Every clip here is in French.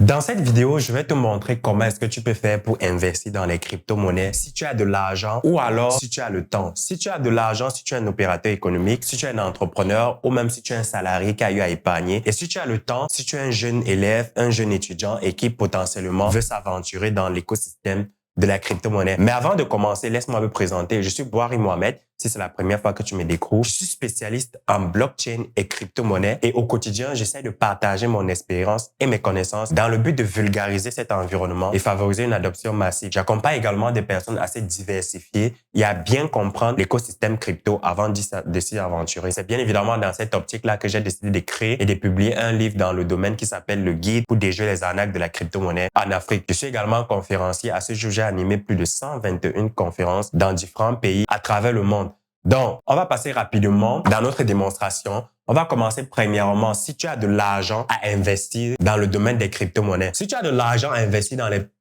Dans cette vidéo, je vais te montrer comment est-ce que tu peux faire pour investir dans les crypto-monnaies si tu as de l'argent ou alors si tu as le temps. Si tu as de l'argent, si tu es un opérateur économique, si tu es un entrepreneur ou même si tu es un salarié qui a eu à épargner. Et si tu as le temps, si tu es un jeune élève, un jeune étudiant et qui potentiellement veut s'aventurer dans l'écosystème de la crypto-monnaie. Mais avant de commencer, laisse-moi me présenter. Je suis Boari Mohamed. Si c'est la première fois que tu me découvres, je suis spécialiste en blockchain et crypto-monnaie et au quotidien, j'essaie de partager mon expérience et mes connaissances dans le but de vulgariser cet environnement et favoriser une adoption massive. J'accompagne également des personnes assez diversifiées et à bien comprendre l'écosystème crypto avant de s'y aventurer. C'est bien évidemment dans cette optique-là que j'ai décidé de créer et de publier un livre dans le domaine qui s'appelle le guide pour déjouer les arnaques de la crypto-monnaie en Afrique. Je suis également conférencier. À ce jour, j'ai animé plus de 121 conférences dans différents pays à travers le monde. Donc, on va passer rapidement dans notre démonstration. On va commencer premièrement si tu as de l'argent à investir dans le domaine des crypto-monnaies. Si tu as de l'argent à investir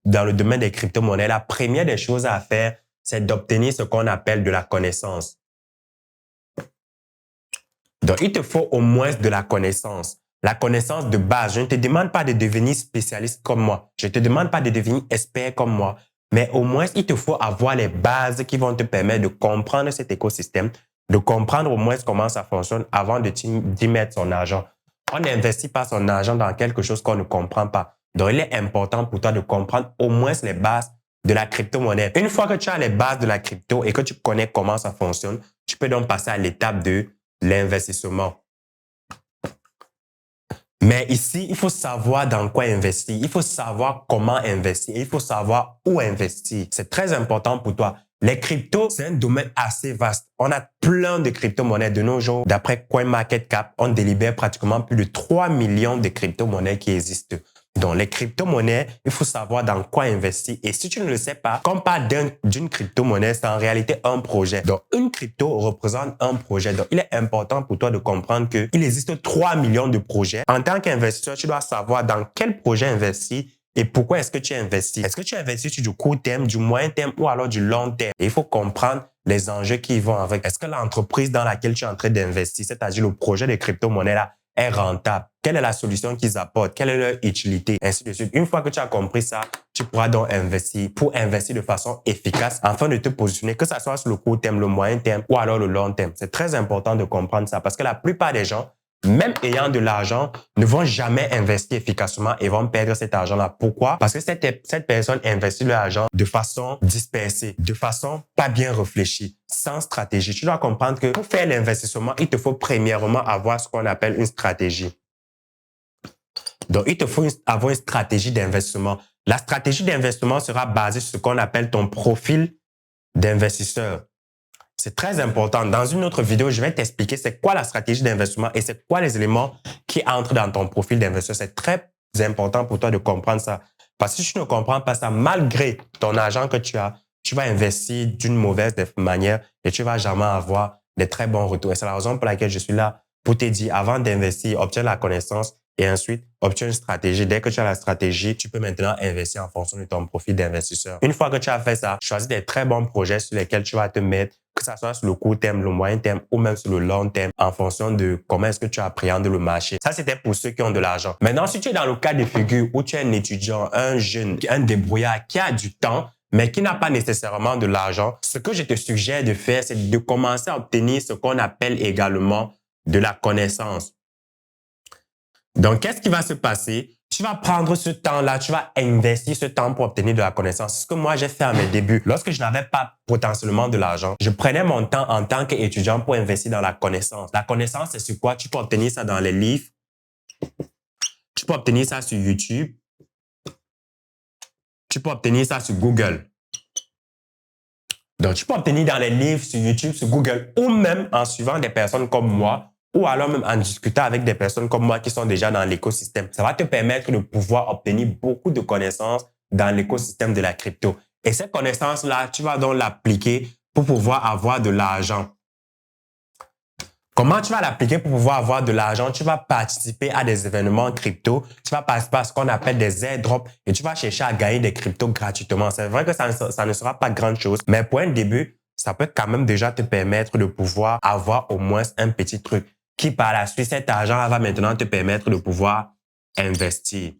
dans le domaine des crypto-monnaies, la première des choses à faire, c'est d'obtenir ce qu'on appelle de la connaissance. Donc, il te faut au moins de la connaissance. La connaissance de base. Je ne te demande pas de devenir spécialiste comme moi. Je ne te demande pas de devenir expert comme moi. Mais au moins, il te faut avoir les bases qui vont te permettre de comprendre cet écosystème, de comprendre au moins comment ça fonctionne avant d'y mettre son argent. On n'investit pas son argent dans quelque chose qu'on ne comprend pas. Donc, il est important pour toi de comprendre au moins les bases de la crypto-monnaie. Une fois que tu as les bases de la crypto et que tu connais comment ça fonctionne, tu peux donc passer à l'étape de l'investissement. Mais ici, il faut savoir dans quoi investir. Il faut savoir comment investir. Il faut savoir où investir. C'est très important pour toi. Les cryptos, c'est un domaine assez vaste. On a plein de crypto-monnaies de nos jours. D'après CoinMarketCap, on délibère pratiquement plus de 3 millions de crypto-monnaies qui existent. Donc, les crypto-monnaies, il faut savoir dans quoi investir. Et si tu ne le sais pas, quand on parle d'une crypto-monnaie, c'est en réalité un projet. Donc, une crypto représente un projet. Donc, il est important pour toi de comprendre qu'il existe 3 millions de projets. En tant qu'investisseur, tu dois savoir dans quel projet investir et pourquoi est-ce que tu investis. Est-ce que tu investis sur du court terme, du moyen terme ou alors du long terme? Et il faut comprendre les enjeux qui y vont avec. Est-ce que l'entreprise dans laquelle tu es en train d'investir, c'est-à-dire le projet de crypto-monnaie-là, est rentable? Quelle est la solution qu'ils apportent? Quelle est leur utilité? Ainsi de suite. Une fois que tu as compris ça, tu pourras donc investir pour investir de façon efficace afin de te positionner, que ça soit sur le court terme, le moyen terme ou alors le long terme. C'est très important de comprendre ça parce que la plupart des gens, même ayant de l'argent, ne vont jamais investir efficacement et vont perdre cet argent-là. Pourquoi? Parce que cette personne investit l'argent de façon dispersée, de façon pas bien réfléchie, sans stratégie. Tu dois comprendre que pour faire l'investissement, il te faut premièrement avoir ce qu'on appelle une stratégie. Donc, il te faut avoir une stratégie d'investissement. La stratégie d'investissement sera basée sur ce qu'on appelle ton profil d'investisseur. C'est très important. Dans une autre vidéo, je vais t'expliquer c'est quoi la stratégie d'investissement et c'est quoi les éléments qui entrent dans ton profil d'investisseur. C'est très important pour toi de comprendre ça. Parce que si tu ne comprends pas ça, malgré ton argent que tu as, tu vas investir d'une mauvaise manière et tu vas jamais avoir de très bons retours. Et c'est la raison pour laquelle je suis là pour te dire, avant d'investir, obtiens la connaissance et ensuite, obtiens une stratégie. Dès que tu as la stratégie, tu peux maintenant investir en fonction de ton profil d'investisseur. Une fois que tu as fait ça, choisis des très bons projets sur lesquels tu vas te mettre, que ça soit sur le court terme, le moyen terme ou même sur le long terme, en fonction de comment est-ce que tu appréhendes le marché. Ça, c'était pour ceux qui ont de l'argent. Maintenant, si tu es dans le cas de figure où tu es un étudiant, un jeune, un débrouillard qui a du temps, mais qui n'a pas nécessairement de l'argent, ce que je te suggère de faire, c'est de commencer à obtenir ce qu'on appelle également de la connaissance. Donc, qu'est-ce qui va se passer? Tu vas prendre ce temps-là, tu vas investir ce temps pour obtenir de la connaissance. C'est ce que moi, j'ai fait à mes débuts. Lorsque je n'avais pas potentiellement de l'argent, je prenais mon temps en tant qu'étudiant pour investir dans la connaissance. La connaissance, c'est sur quoi? Tu peux obtenir ça dans les livres. Tu peux obtenir ça sur YouTube. Tu peux obtenir ça sur Google. Donc, tu peux obtenir dans les livres, sur YouTube, sur Google ou même en suivant des personnes comme moi ou alors même en discutant avec des personnes comme moi qui sont déjà dans l'écosystème. Ça va te permettre de pouvoir obtenir beaucoup de connaissances dans l'écosystème de la crypto. Et ces connaissances-là, tu vas donc l'appliquer pour pouvoir avoir de l'argent. Comment tu vas l'appliquer pour pouvoir avoir de l'argent? Tu vas participer à des événements crypto. Tu vas participer à ce qu'on appelle des airdrops et tu vas chercher à gagner des cryptos gratuitement. C'est vrai que ça ne sera pas grande chose, mais pour un début, ça peut quand même déjà te permettre de pouvoir avoir au moins un petit truc qui par la suite, cet argent va maintenant te permettre de pouvoir investir.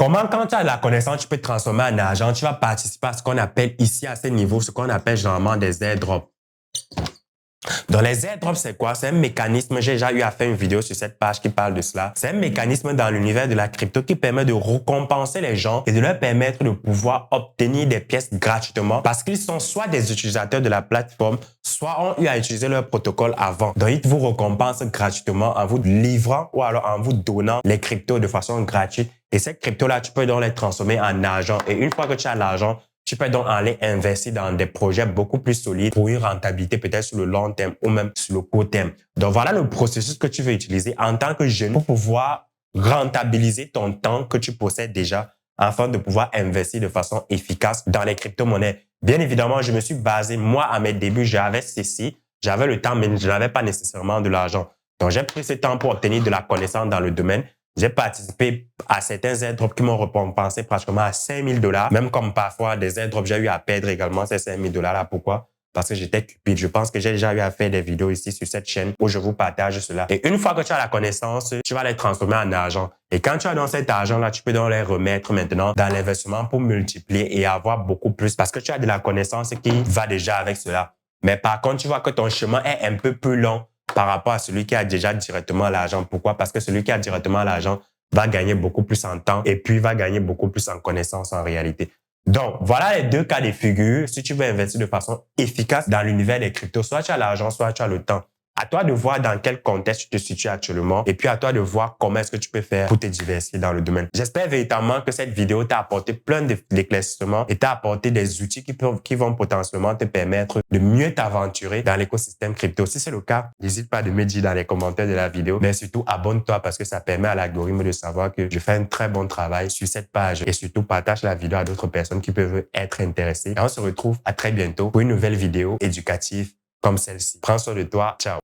Comment, quand tu as de la connaissance, tu peux te transformer en argent, tu vas participer à ce qu'on appelle ici, à ce niveau, ce qu'on appelle généralement des airdrops. Dans les airdrops, c'est quoi? C'est un mécanisme, j'ai déjà eu à faire une vidéo sur cette page qui parle de cela. C'est un mécanisme dans l'univers de la crypto qui permet de récompenser les gens et de leur permettre de pouvoir obtenir des pièces gratuitement parce qu'ils sont soit des utilisateurs de la plateforme, soit ont eu à utiliser leur protocole avant. Donc, ils vous récompensent gratuitement en vous livrant ou alors en vous donnant les cryptos de façon gratuite. Et ces cryptos-là, tu peux donc les transformer en argent. Et une fois que tu as l'argent, tu peux donc aller investir dans des projets beaucoup plus solides pour une rentabilité peut-être sur le long terme ou même sur le court terme. Donc, voilà le processus que tu veux utiliser en tant que jeune pour pouvoir rentabiliser ton temps que tu possèdes déjà afin de pouvoir investir de façon efficace dans les crypto-monnaies. Bien évidemment, je me suis basé, moi, à mes débuts, j'avais ceci, j'avais le temps, mais je n'avais pas nécessairement de l'argent. Donc, j'ai pris ce temps pour obtenir de la connaissance dans le domaine. J'ai participé à certains airdrops qui m'ont récompensé pratiquement à 5 000 $. Même comme parfois des airdrops, j'ai eu à perdre également ces 5 000 $ là. Pourquoi? Parce que j'étais cupide. Je pense que j'ai déjà eu à faire des vidéos ici sur cette chaîne où je vous partage cela. Et une fois que tu as la connaissance, tu vas les transformer en argent. Et quand tu as dans cet argent-là, tu peux donc les remettre maintenant dans l'investissement pour multiplier et avoir beaucoup plus parce que tu as de la connaissance qui va déjà avec cela. Mais par contre, tu vois que ton chemin est un peu plus long par rapport à celui qui a déjà directement l'argent. Pourquoi? Parce que celui qui a directement l'argent va gagner beaucoup plus en temps et puis va gagner beaucoup plus en connaissance en réalité. Donc, voilà les deux cas de figure. Si tu veux investir de façon efficace dans l'univers des cryptos, soit tu as l'argent, soit tu as le temps. À toi de voir dans quel contexte tu te situes actuellement et puis à toi de voir comment est-ce que tu peux faire pour te diversifier dans le domaine. J'espère véritablement que cette vidéo t'a apporté plein d'éclaircissements et t'a apporté des outils qui vont potentiellement te permettre de mieux t'aventurer dans l'écosystème crypto. Si c'est le cas, n'hésite pas de me dire dans les commentaires de la vidéo, mais surtout abonne-toi parce que ça permet à l'algorithme de savoir que je fais un très bon travail sur cette page et surtout partage la vidéo à d'autres personnes qui peuvent être intéressées. Et on se retrouve à très bientôt pour une nouvelle vidéo éducative comme celle-ci. Prends soin de toi. Ciao.